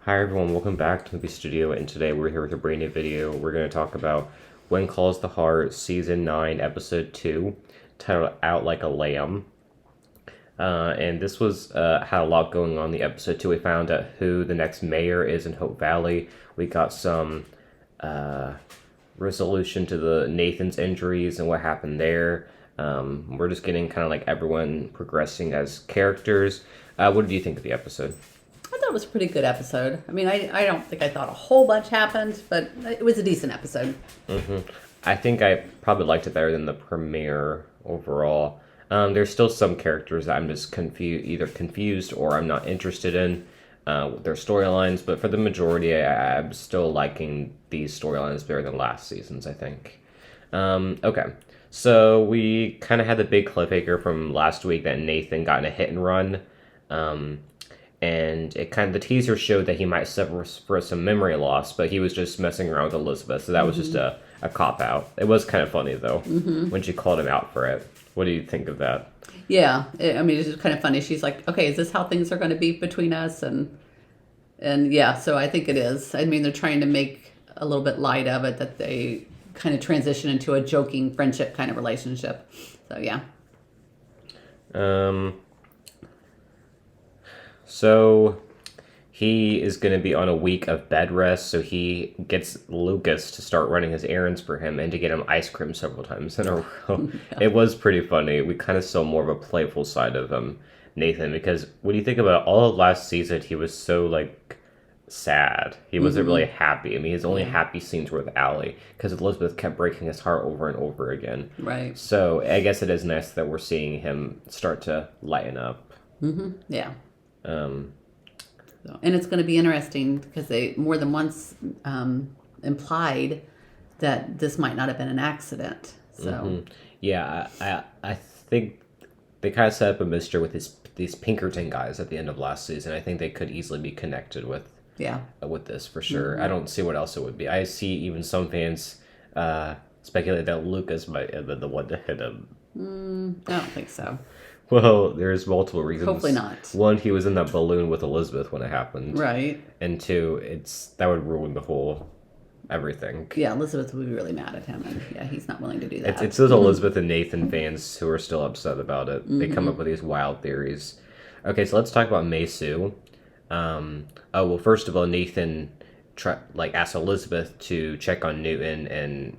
Hi everyone, welcome back to the studio, and today we're here with a brand new video. We're going to talk about When Calls the Heart, Season 9, Episode 2, titled Out Like a Lamb. And this was had a lot going on in the episode 2. We found out who the next mayor is in Hope Valley. We got some resolution to the Nathan's injuries and what happened there. We're just getting kind of like everyone progressing as characters. What did you think of the episode? I thought it was a pretty good episode. I mean, I don't think I thought a whole bunch happened, but it was a decent episode. I think I probably liked it better than the premiere overall. There's still some characters that I'm just either confused or I'm not interested in their storylines, but for the majority, I'm still liking these storylines better than last season's, I think. Okay, so we kind of had the big cliffhanger from last week that Nathan got in a hit and run. And it kind of, the teaser showed that he might suffer for some memory loss, but he was just messing around with Elizabeth. So that was just a cop out. It was kind of funny though when she called him out for it. What do you think of that? Yeah, I mean, it's just kind of funny. She's like, "Okay, is this how things are going to be between us?" And yeah, so I think it is. I mean, they're trying to make a little bit light of it, that they kind of transition into a joking friendship kind of relationship. So yeah. So he is going to be on a week of bed rest, so he gets Lucas to start running his errands for him and to get him ice cream several times in a row. It was pretty funny. We kind of saw more of a playful side of Nathan, because when you think about it, all of last season, he was so, like, sad. He wasn't really happy. I mean, his only happy scenes were with Allie, because Elizabeth kept breaking his heart over and over again. Right. So I guess it is nice that we're seeing him start to lighten up. Yeah. And it's going to be interesting because they more than once implied that this might not have been an accident. So Yeah, I think they kind of set up a mixture with these Pinkerton guys at the end of last season. I think they could easily be connected with this for sure. I don't see what else it would be. I see even some fans speculate that Lucas might have been the one to hit him. I don't think so. Well, there's multiple reasons. Hopefully not. One, he was in that balloon with Elizabeth when it happened. Right. And two, that would ruin the whole everything. Yeah, Elizabeth would be really mad at him, and yeah, he's not willing to do that. It's those Elizabeth and Nathan fans who are still upset about it. They come up with these wild theories. Okay, so let's talk about Mei Su. Well, first of all, Nathan asked Elizabeth to check on Newton and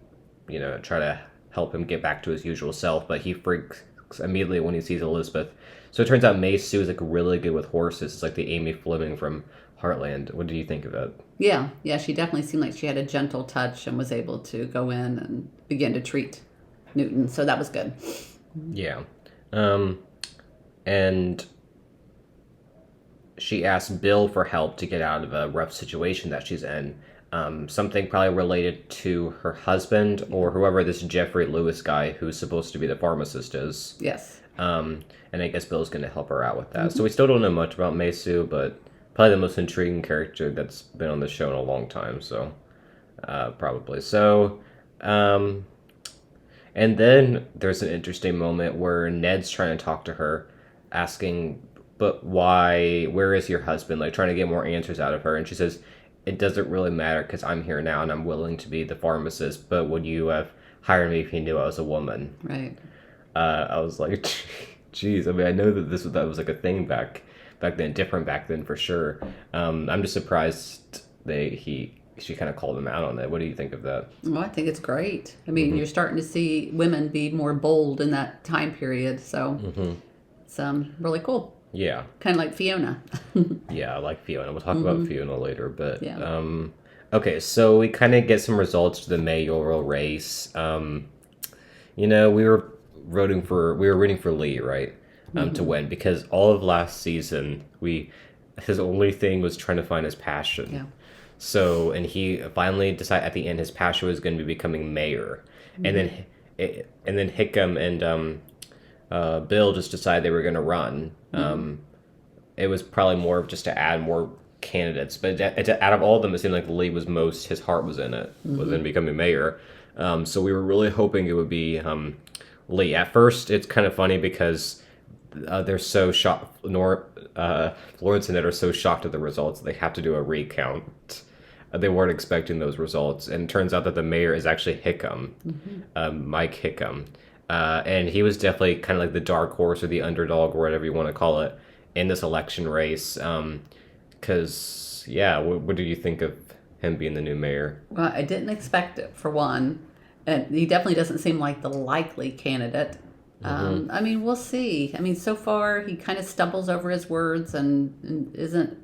try to help him get back to his usual self, but he freaks immediately when he sees Elizabeth. So it turns out Mei Su is like really good with horses. It's like the Amy Fleming from Heartland. What do you think of it? Yeah, she definitely seemed like she had a gentle touch and was able to go in and begin to treat Newton. So that was good. Yeah. And she asked Bill for help to get out of a rough situation that she's in. Something probably related to her husband or whoever this Jeffrey Lewis guy who's supposed to be the pharmacist is. Yes. And I guess Bill's going to help her out with that. So we still don't know much about Mei Su, but probably the most intriguing character that's been on the show in a long time. So probably. So, and then there's an interesting moment where Ned's trying to talk to her, asking, but why, where is your husband? Like trying to get more answers out of her. And she says, it doesn't really matter because I'm here now and I'm willing to be the pharmacist, but would you have hired me if you knew I was a woman? Right. I was like, geez. I mean, I know that that was like a thing back then, different back then for sure. I'm just surprised she kind of called him out on it. What do you think of that? Well, I think it's great. I mean, you're starting to see women be more bold in that time period, so it's really cool. Yeah. Kind of like Fiona. Yeah, I like Fiona. We'll talk about Fiona later, but Yeah. Okay, so we kind of get some results to the mayoral race. We were rooting for Lee, right? To win, because all of last season his only thing was trying to find his passion. Yeah. So, and he finally decided at the end his passion was going to be becoming mayor. And then Hickam and Bill just decided they were going to run. It was probably more of just to add more candidates, but out of all of them, it seemed like Lee was his heart was in it, was in becoming mayor. So we were really hoping it would be Lee. At first, it's kind of funny because they're so shocked. Florence and Ned are so shocked at the results they have to do a recount. They weren't expecting those results, and it turns out that the mayor is actually Hickam, Mike Hickam, and he was definitely kind of like the dark horse or the underdog or whatever you want to call it in this election race. Because yeah, what do you think of him being the new mayor? Well, I didn't expect it for one, and he definitely doesn't seem like the likely candidate. I mean, we'll see. I mean, so far he kind of stumbles over his words and isn't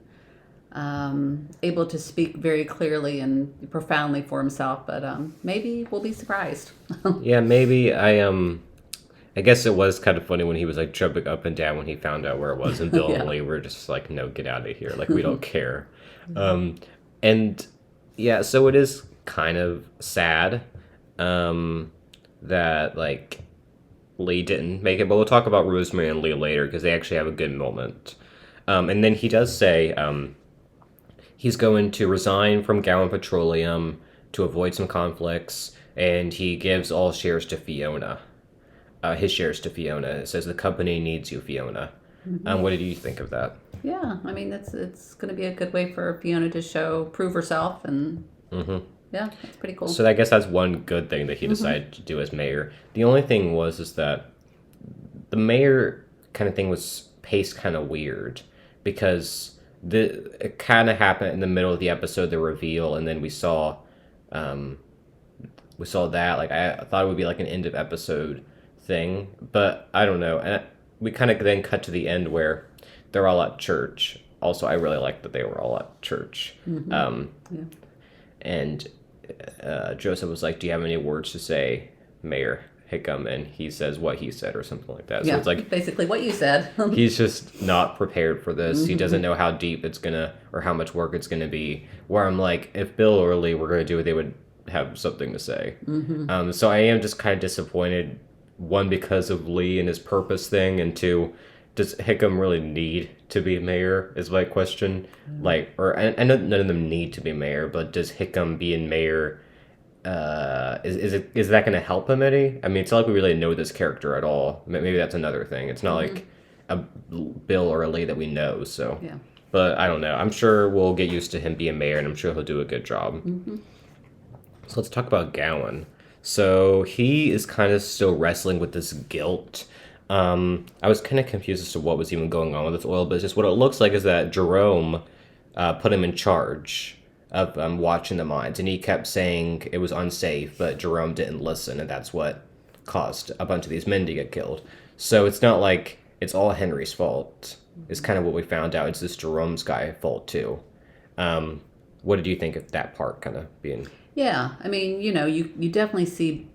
able to speak very clearly and profoundly for himself. But maybe we'll be surprised. Yeah, maybe I guess it was kind of funny when he was like jumping up and down when he found out where it was, and Bill Yeah. and Lee were just like, "No, get out of here! Like we don't care." And yeah, so it is kind of sad that like Lee didn't make it, but we'll talk about Rosemary and Lee later because they actually have a good moment. And then he does say he's going to resign from Gowan Petroleum to avoid some conflicts, and he gives all shares to Fiona. His shares to Fiona. It says the company needs you, Fiona. What did you think of that? Yeah, I mean, it's going to be a good way for Fiona to prove herself, and yeah, that's pretty cool. So I guess that's one good thing that he decided to do as mayor. The only thing is that the mayor kind of thing was paced kind of weird because it kind of happened in the middle of the episode, the reveal, and then we saw that. Like I thought it would be like an end of episode thing, but I don't know. And we kind of then cut to the end where they're all at church. Also, I really liked that they were all at church. Yeah. And Joseph was like, "Do you have any words to say, Mayor Hickam?" And he says what he said or something like that. So Yeah, it's like basically what you said. he's just not prepared for this. He doesn't know how deep it's gonna or how much work it's gonna be. Where I'm like, if Bill or Lee were gonna do it, they would have something to say. So I am just kind of disappointed. One, because of Lee and his purpose thing, and two, does Hickam really need to be mayor? Is my question. Like, or I know none of them need to be mayor, but does Hickam being mayor? Is that going to help him any? I mean, it's not like we really know this character at all. Maybe that's another thing. It's not like a Bill or a Lee that we know. So, Yeah. but I don't know. I'm sure we'll get used to him being mayor, and I'm sure he'll do a good job. So let's talk about Gowan. So he is kind of still wrestling with this guilt. I was kind of confused as to what was even going on with this oil business. What it looks like is that Jerome put him in charge of watching the mines, and he kept saying it was unsafe, but Jerome didn't listen, and that's what caused a bunch of these men to get killed. So it's not like it's all Henry's fault. Is kind of what we found out. It's this Jerome's guy fault too. What did you think of that part kind of being? Yeah, I mean, you definitely see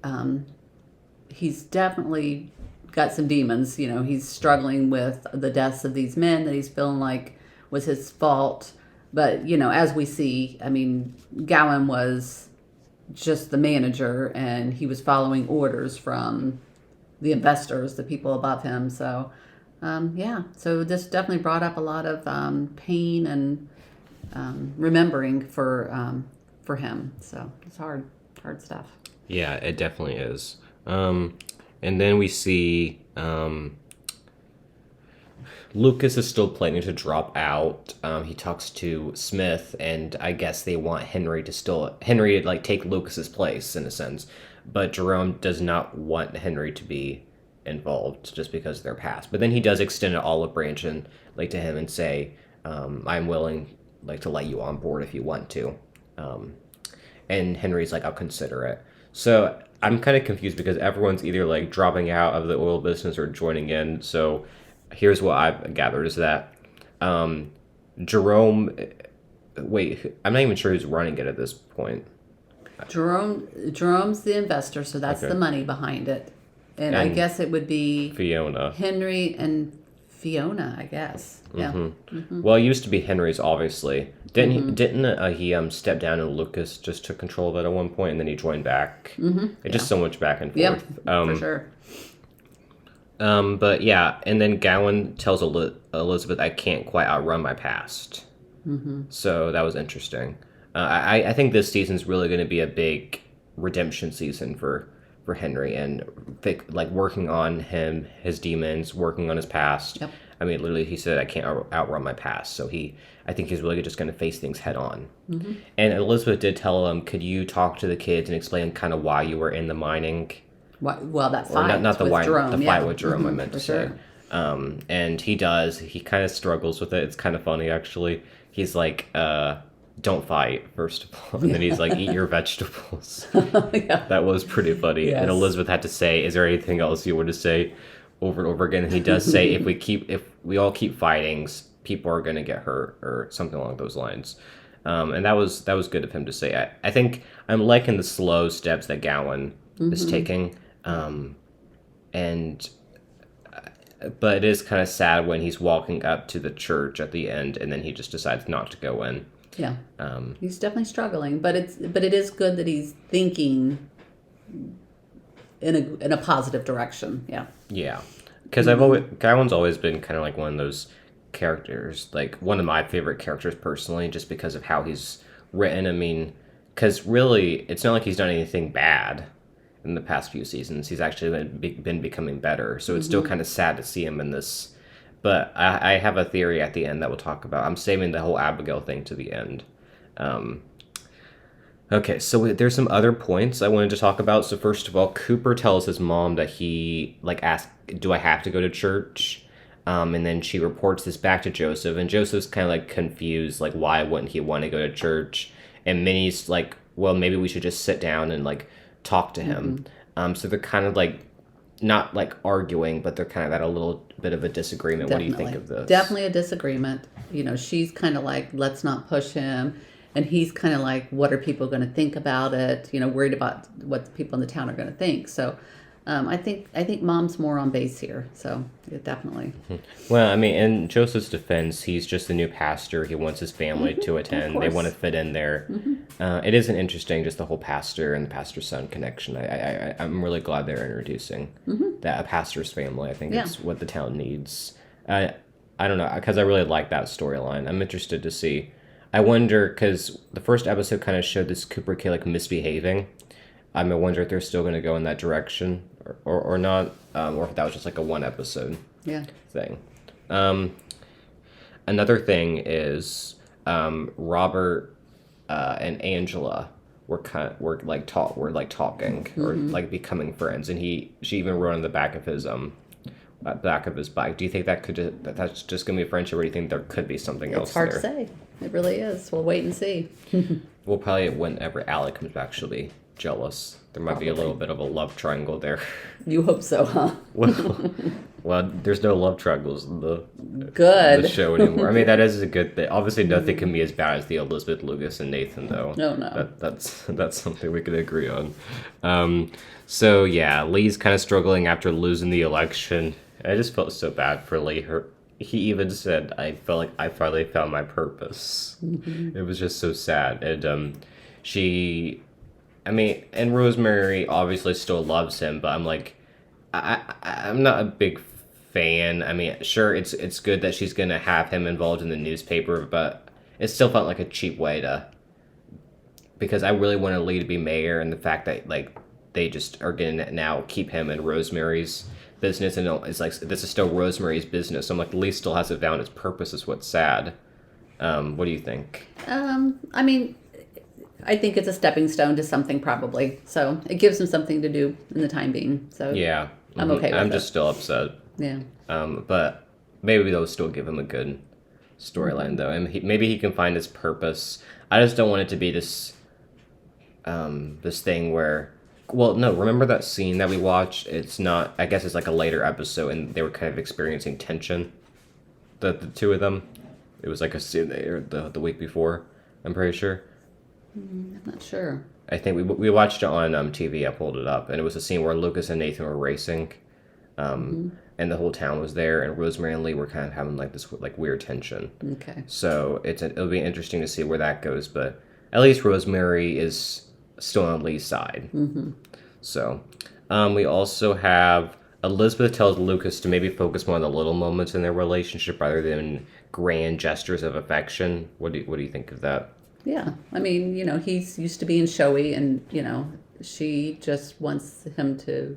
he's definitely got some demons. He's struggling with the deaths of these men that he's feeling like was his fault. But, as we see, I mean, Gowan was just the manager, and he was following orders from the investors, the people above him. So, yeah, so this definitely brought up a lot of pain and remembering for him. So it's hard stuff. Yeah, it definitely is. And then we see Lucas is still planning to drop out. He talks to Smith, and I guess they want Henry to like take Lucas's place in a sense, but Jerome does not want Henry to be involved just because of their past. But then he does extend an olive branch and like to him and say, "I'm willing like to let you on board if you want to." And Henry's like, "I'll consider it." So I'm kind of confused because everyone's either like dropping out of the oil business or joining in. So here's what I've gathered is that Jerome, wait, I'm not even sure who's running it at this point. Jerome's the investor, so that's Okay. the money behind it. And I guess it would be Fiona. Henry and Fiona, I guess. Yeah. Well, it used to be Henry's, obviously. Didn't he step down and Lucas just took control of it at one point and then he joined back? It's just so much back and Yep, forth. for sure. But yeah, and then Gowan tells Elizabeth, "I can't quite outrun my past." So that was interesting. I think this season's really going to be a big redemption season for for Henry and like working on his demons, working on his past. Yep. I mean, literally, he said, "I can't outrun my past." So I think he's really just going to face things head on. Mm-hmm. And Elizabeth did tell him, "Could you talk to the kids and explain kind of why you were in the mining?" Well, that fight not the with wine, Jerome. the fight with Jerome. I meant to say. Sure. And he does. He kind of struggles with it. It's kind of funny, actually. He's like, "Don't fight, first of all," and then he's like, "Eat your vegetables." Yeah. That was pretty funny. Yes. And Elizabeth had to say, "Is there anything else you want to say?" Over and over again. And he does say, "If we all keep fighting, people are going to get hurt," or something along those lines. And that was good of him to say. I think I'm liking the slow steps that Gowan is taking. But it is kind of sad when he's walking up to the church at the end and then he just decides not to go in. Yeah. He's definitely struggling, but it is good that he's thinking in a positive direction. Yeah. Yeah. Because Gowan's always been kind of like one of those characters, like one of my favorite characters personally, just because of how he's written. I mean, because really, it's not like he's done anything bad in the past few seasons. He's actually been becoming better. So it's still kind of sad to see him in this. But I have a theory at the end that we'll talk about. I'm saving the whole Abigail thing to the end. Okay, so there's some other points I wanted to talk about. So first of all, Cooper tells his mom that he asked, "Do I have to go to church?" And then she reports this back to Joseph, and Joseph's kind of like confused, like why wouldn't he want to go to church? And Minnie's like, "Well, maybe we should just sit down and like talk to him." So they're kind of like not like arguing, but they're kind of at a little bit of a disagreement. Definitely. What do you think of this? Definitely a disagreement. She's kind of like, let's not push him. And he's kind of like, what are people going to think about it? Worried about what the people in the town are going to think. So I think Mom's more on base here. So yeah, definitely. Well, I mean, in Joseph's defense, he's just the new pastor. He wants his family to attend. They want to fit in there. It isn't interesting, just the whole pastor and the pastor's son connection. I'm really glad they're introducing that a pastor's family. I think it's what the town needs. I don't know, because I really like that storyline. I'm interested to see. I wonder, because the first episode kind of showed this Cooper kid like misbehaving. I wonder if they're still going to go in that direction or not, or if that was just like a one episode thing. Another thing is Robert and Angela were talking or like becoming friends, and she even wrote on the back of his bike. Do you think that's just gonna be a friendship, or do you think there could be something else? It's hard there? to say. It really is. We'll wait and see. We'll probably, whenever Alec comes back, she'll be jealous. There might be a little bit of a love triangle there. You hope so, huh? Well, there's no love triangles in the show anymore. I mean, that is a good thing. Obviously, nothing can be as bad as the Elizabeth, Lucas, and Nathan, though. No. That's something we could agree on. So yeah, Lee's kind of struggling after losing the election. I just felt so bad for Lee. He even said, "I felt like I finally found my purpose." It was just so sad. And and Rosemary obviously still loves him, but I'm like, I'm not a big fan. I mean, sure, it's good that she's gonna have him involved in the newspaper, but it still felt like a cheap way because I really wanted Lee to be mayor, and the fact that like they just are gonna now keep him in Rosemary's business, and it's like this is still Rosemary's business. So I'm like, Lee still hasn't found his purpose. Is what's sad. What do you think? I mean, I think it's a stepping stone to something, probably. So it gives him something to do in the time being. So yeah, I'm okay with it. I'm just still upset. Yeah. But maybe they'll still give him a good storyline though, and maybe he can find his purpose. I just don't want it to be this thing where. Well, no, remember that scene that we watched? It's not, I guess it's like a later episode, and they were kind of experiencing tension, the two of them. It was like a scene the week before, I'm pretty sure. I'm not sure. I think we watched it on TV, I pulled it up, and it was a scene where Lucas and Nathan were racing, and the whole town was there, and Rosemary and Lee were kind of having like this like weird tension. Okay. So it'll be interesting to see where that goes, but at least Rosemary is still on Lee's side. So we also have Elizabeth tells Lucas to maybe focus more on the little moments in their relationship rather than grand gestures of affection. What do you think of that? Yeah, I mean, he's used to being showy, and she just wants him to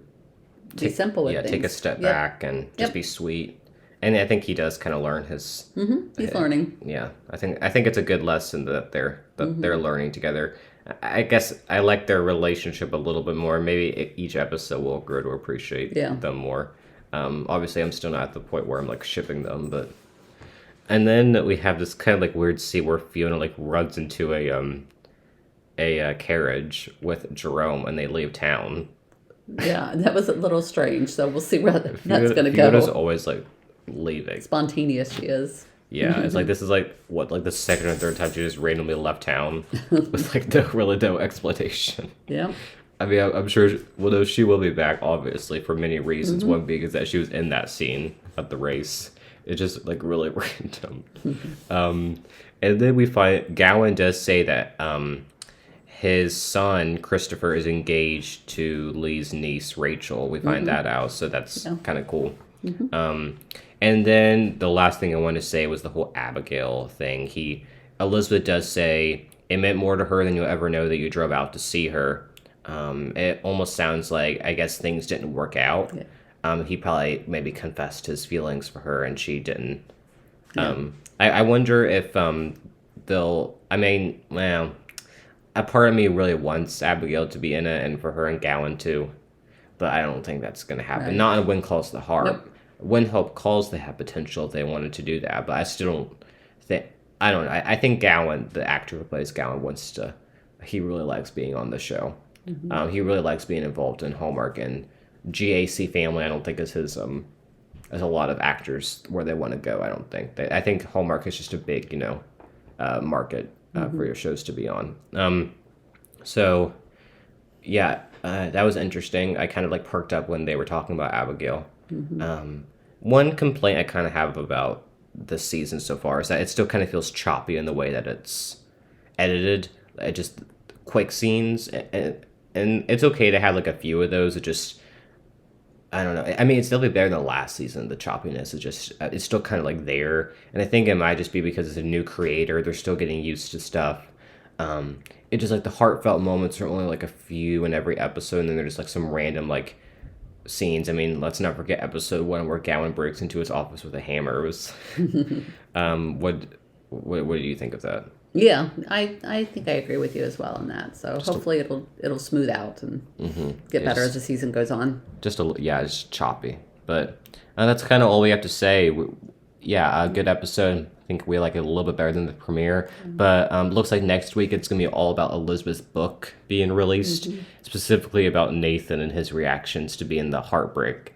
be simple with things. Take a step back and just be sweet. And I think he does kind of learn his. He's learning. Yeah, I think it's a good lesson that they're learning together. I guess I like their relationship a little bit more. Maybe each episode will grow to appreciate them more. Obviously, I'm still not at the point where I'm like shipping them, but. And then we have this kind of like weird scene where Fiona like runs into a carriage with Jerome, and they leave town. Yeah, that was a little strange. So we'll see where that's going to go. Fiona's always like leaving. Spontaneous she is. Yeah, it's like this is like the second or third time she just randomly left town with like no explanation. Yeah. I mean, I'm sure. Well, no, she will be back, obviously, for many reasons. One being is that she was in that scene at the race. It's just like really random. And then we find Gowan does say that his son Christopher is engaged to Lee's niece Rachel. We find that out, so that's kind of cool. And then the last thing I wanted to say was the whole Abigail thing. Elizabeth does say it meant more to her than you'll ever know that you drove out to see her. It almost sounds like I guess things didn't work out. Yeah. He probably maybe confessed his feelings for her, and she didn't. I wonder if they'll. I mean, well, a part of me really wants Abigail to be in it, and for her and Gowan too, but I don't think that's going to happen. Right. Not in When Calls the Heart. Nope. When Hope Calls, they have potential if they wanted to do that, but I still don't think. I don't know. I think Gowan, the actor who plays Gowan, wants to. He really likes being on the show. He really likes being involved in Hallmark, and GAC Family, I don't think is his as a lot of actors where they want to go. I don't think. I think Hallmark is just a big, market for your shows to be on. So yeah, that was interesting. I kind of like perked up when they were talking about Abigail. One complaint I kind of have about this season so far is that it still kind of feels choppy in the way that it's edited. It just quick scenes, and it's okay to have like a few of those. It just I don't know. I mean, it's definitely better than last season. The choppiness is just, it's still kind of like there. And I think it might just be because it's a new creator. They're still getting used to stuff. It just like the heartfelt moments are only like a few in every episode. And then there's just like some random like scenes. I mean, let's not forget episode 1 where Gowan breaks into his office with a hammer. It was, what do you think of that? Yeah, I think I agree with you as well on that. So hopefully it'll smooth out and get better as the season goes on. It's choppy, but that's kind of all we have to say. A good episode. I think we like it a little bit better than the premiere, but looks like next week it's gonna be all about Elizabeth's book being released, specifically about Nathan and his reactions to being the heartbreaker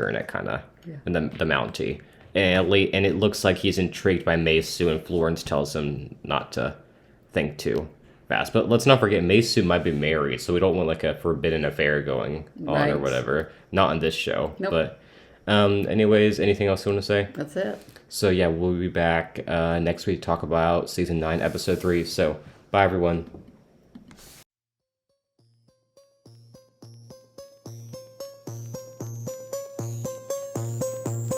in it, kind of, and the Mountie. And it looks like he's intrigued by Maisu, and Florence tells him not to think too fast. But let's not forget, Maisu might be married, so we don't want like a forbidden affair going on or whatever. Not on this show. Nope. But anyways, anything else you want to say? That's it. So yeah, we'll be back next week to talk about season 9, episode 3. So bye everyone.